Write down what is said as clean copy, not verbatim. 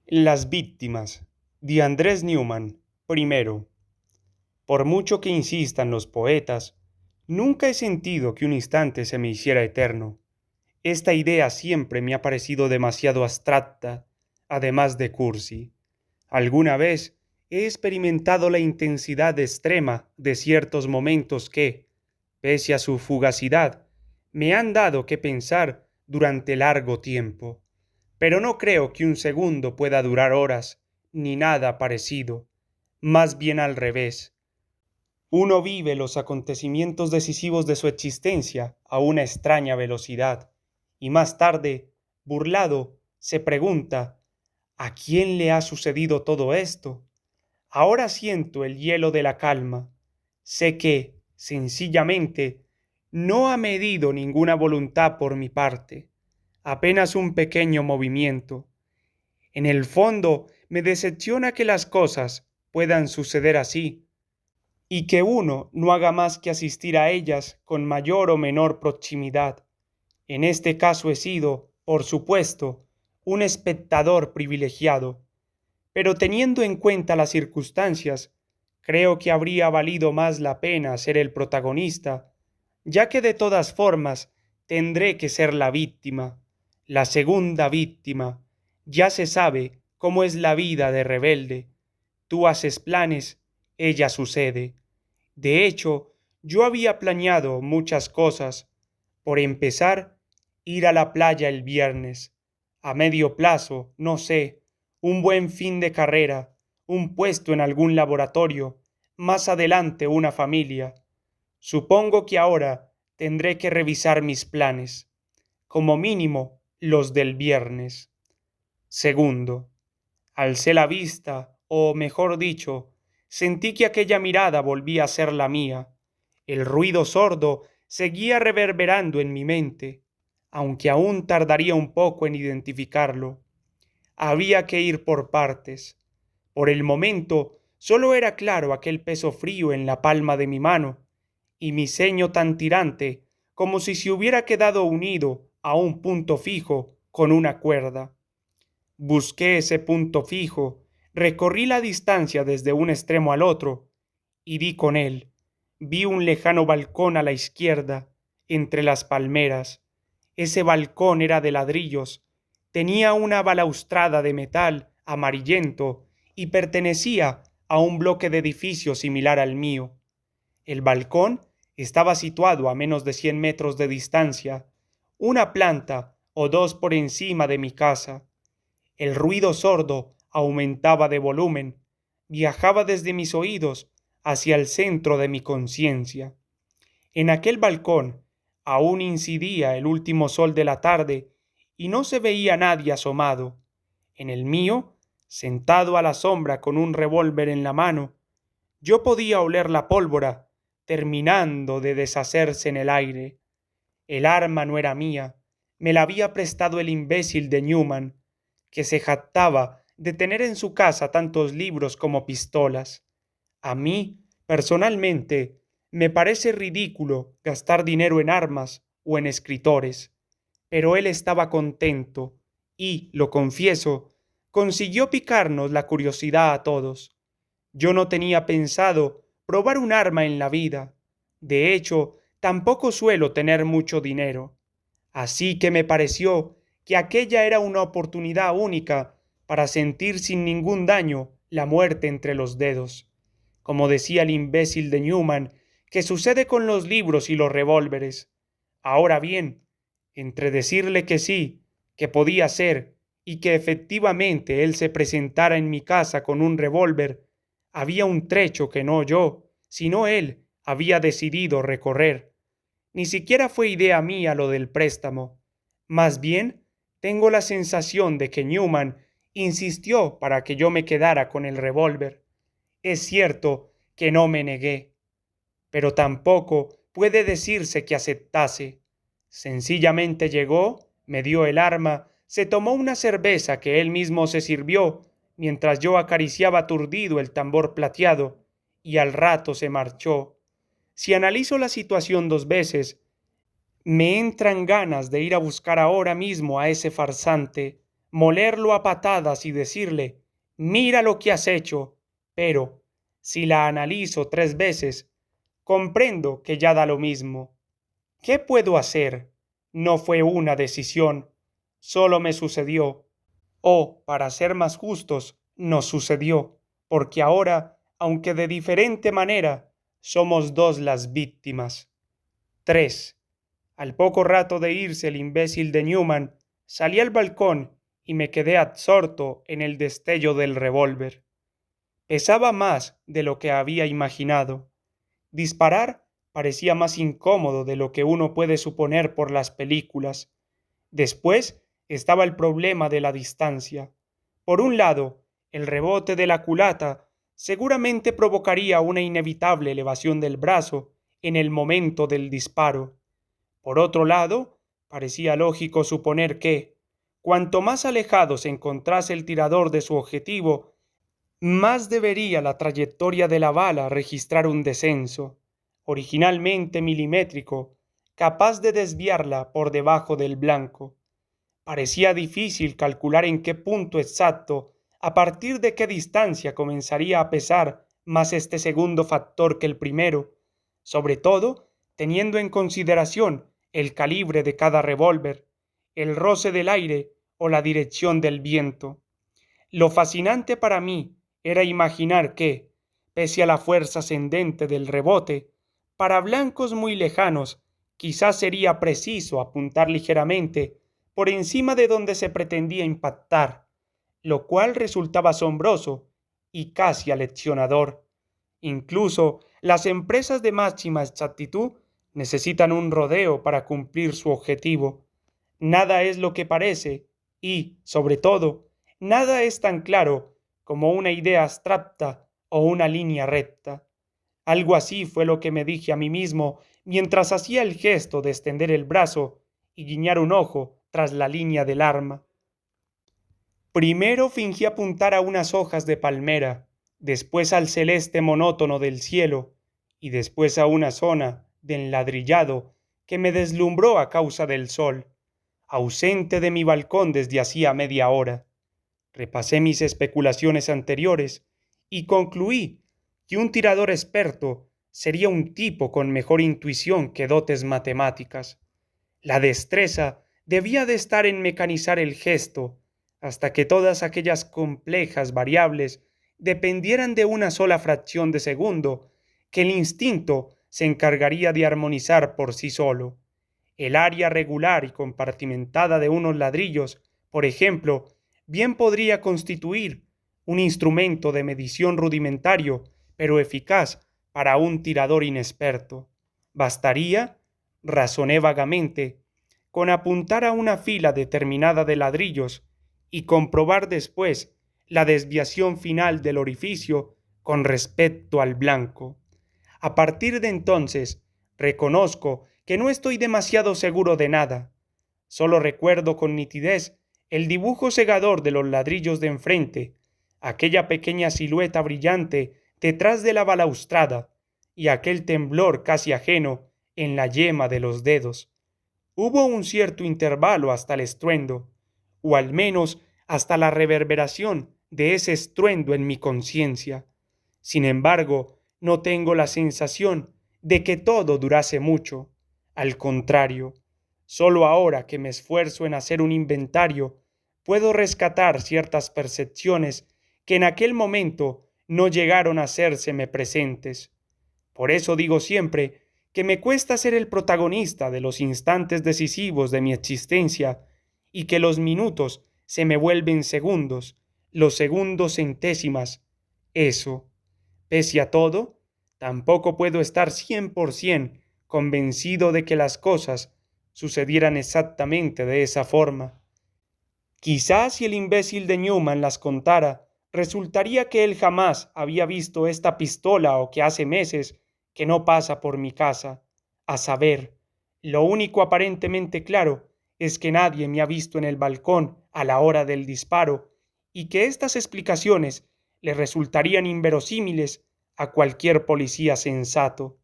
Las víctimas, de Andrés Newman. Primero, por mucho que insistan los poetas, nunca he sentido que un instante se me hiciera eterno. Esta idea siempre me ha parecido demasiado abstracta, además de cursi. Alguna vez he experimentado la intensidad extrema de ciertos momentos que, pese a su fugacidad, me han dado que pensar durante largo tiempo. Pero no creo que un segundo pueda durar horas, ni nada parecido. Más bien al revés. Uno vive los acontecimientos decisivos de su existencia a una extraña velocidad, y más tarde, burlado, se pregunta, ¿a quién le ha sucedido todo esto? Ahora siento el hielo de la calma. Sé que, sencillamente, no ha medido ninguna voluntad por mi parte, apenas un pequeño movimiento. En el fondo, me decepciona que las cosas puedan suceder así y que uno no haga más que asistir a ellas con mayor o menor proximidad. En este caso he sido, por supuesto, un espectador privilegiado, pero teniendo en cuenta las circunstancias, creo que habría valido más la pena ser el protagonista, ya que de todas formas tendré que ser la víctima, la segunda víctima. Ya se sabe cómo es la vida de rebelde. Tú haces planes, ella sucede. De hecho, yo había planeado muchas cosas. Por empezar, ir a la playa el viernes. A medio plazo, no sé, un buen fin de carrera, un puesto en algún laboratorio, más adelante una familia. Supongo que ahora tendré que revisar mis planes, como mínimo los del viernes. Segundo, alcé la vista, o mejor dicho, sentí que aquella mirada volvía a ser la mía. El ruido sordo seguía reverberando en mi mente, aunque aún tardaría un poco en identificarlo. Había que ir por partes. Por el momento solo era claro aquel peso frío en la palma de mi mano y mi ceño tan tirante como si se hubiera quedado unido a un punto fijo con una cuerda. Busqué ese punto fijo, recorrí la distancia desde un extremo al otro y di con él. Vi un lejano balcón a la izquierda, entre las palmeras. Ese balcón era de ladrillos, tenía una balaustrada de metal amarillento y pertenecía a un bloque de edificio similar al mío. El balcón estaba situado a menos de 100 metros de distancia, una planta o dos por encima de mi casa. El ruido sordo aumentaba de volumen, viajaba desde mis oídos hacia el centro de mi conciencia. En aquel balcón aún incidía el último sol de la tarde y no se veía nadie asomado. En el mío, sentado a la sombra con un revólver en la mano, yo podía oler la pólvora terminando de deshacerse en el aire. El arma no era mía, me la había prestado el imbécil de Newman, que se jactaba de tener en su casa tantos libros como pistolas. A mí, personalmente, me parece ridículo gastar dinero en armas o en escritores, pero él estaba contento y, lo confieso, consiguió picarnos la curiosidad a todos. Yo no tenía pensado probar un arma en la vida. De hecho, tampoco suelo tener mucho dinero. Así que me pareció que aquella era una oportunidad única para sentir sin ningún daño la muerte entre los dedos. Como decía el imbécil de Newman, que sucede con los libros y los revólveres. Ahora bien, entre decirle que sí, que podía ser, y que efectivamente él se presentara en mi casa con un revólver, había un trecho que no yo, sino él, había decidido recorrer. Ni siquiera fue idea mía lo del préstamo. Más bien, tengo la sensación de que Newman insistió para que yo me quedara con el revólver. Es cierto que no me negué, pero tampoco puede decirse que aceptase. Sencillamente llegó, me dio el arma, se tomó una cerveza que él mismo se sirvió, mientras yo acariciaba aturdido el tambor plateado, y al rato se marchó. Si analizo la situación dos veces, me entran ganas de ir a buscar ahora mismo a ese farsante, molerlo a patadas y decirle, mira lo que has hecho, pero si la analizo 3 veces, comprendo que ya da lo mismo. ¿Qué puedo hacer? No fue una decisión, solo me sucedió. O, para ser más justos, nos sucedió, porque ahora, aunque de diferente manera, somos dos las víctimas. 3. Al poco rato de irse el imbécil de Newman, salí al balcón y me quedé absorto en el destello del revólver. Pesaba más de lo que había imaginado. Disparar parecía más incómodo de lo que uno puede suponer por las películas. Después estaba el problema de la distancia. Por un lado, el rebote de la culata seguramente provocaría una inevitable elevación del brazo en el momento del disparo. Por otro lado, parecía lógico suponer que, cuanto más alejado se encontrase el tirador de su objetivo, más debería la trayectoria de la bala registrar un descenso, originalmente milimétrico, capaz de desviarla por debajo del blanco. Parecía difícil calcular en qué punto exacto, a partir de qué distancia comenzaría a pesar más este segundo factor que el primero, sobre todo teniendo en consideración el calibre de cada revólver, el roce del aire o la dirección del viento. Lo fascinante para mí era imaginar que, pese a la fuerza ascendente del rebote, para blancos muy lejanos quizás sería preciso apuntar ligeramente por encima de donde se pretendía impactar, lo cual resultaba asombroso y casi aleccionador. Incluso las empresas de máxima exactitud necesitan un rodeo para cumplir su objetivo. Nada es lo que parece y, sobre todo, nada es tan claro como una idea abstracta o una línea recta. Algo así fue lo que me dije a mí mismo mientras hacía el gesto de extender el brazo y guiñar un ojo tras la línea del arma. Primero fingí apuntar a unas hojas de palmera, después al celeste monótono del cielo y después a una zona de enladrillado que me deslumbró a causa del sol, ausente de mi balcón desde hacía media hora. Repasé mis especulaciones anteriores y concluí que un tirador experto sería un tipo con mejor intuición que dotes matemáticas. La destreza debía de estar en mecanizar el gesto, hasta que todas aquellas complejas variables dependieran de una sola fracción de segundo, que el instinto se encargaría de armonizar por sí solo. El área regular y compartimentada de unos ladrillos, por ejemplo, bien podría constituir un instrumento de medición rudimentario, pero eficaz para un tirador inexperto. Bastaría, razoné vagamente, con apuntar a una fila determinada de ladrillos y comprobar después la desviación final del orificio con respecto al blanco. A partir de entonces, reconozco que no estoy demasiado seguro de nada. Solo recuerdo con nitidez el dibujo cegador de los ladrillos de enfrente, aquella pequeña silueta brillante detrás de la balaustrada y aquel temblor casi ajeno en la yema de los dedos. Hubo un cierto intervalo hasta el estruendo, o al menos hasta la reverberación de ese estruendo en mi conciencia. Sin embargo, no tengo la sensación de que todo durase mucho. Al contrario, solo ahora que me esfuerzo en hacer un inventario, puedo rescatar ciertas percepciones que en aquel momento no llegaron a hacérseme presentes. Por eso digo siempre que me cuesta ser el protagonista de los instantes decisivos de mi existencia y que los minutos se me vuelven segundos, los segundos centésimas. Eso, pese a todo, tampoco puedo estar 100% convencido de que las cosas sucedieran exactamente de esa forma. Quizás si el imbécil de Newman las contara, resultaría que él jamás había visto esta pistola o que hace meses que no pasa por mi casa. A saber, lo único aparentemente claro es que nadie me ha visto en el balcón a la hora del disparo y que estas explicaciones le resultarían inverosímiles a cualquier policía sensato.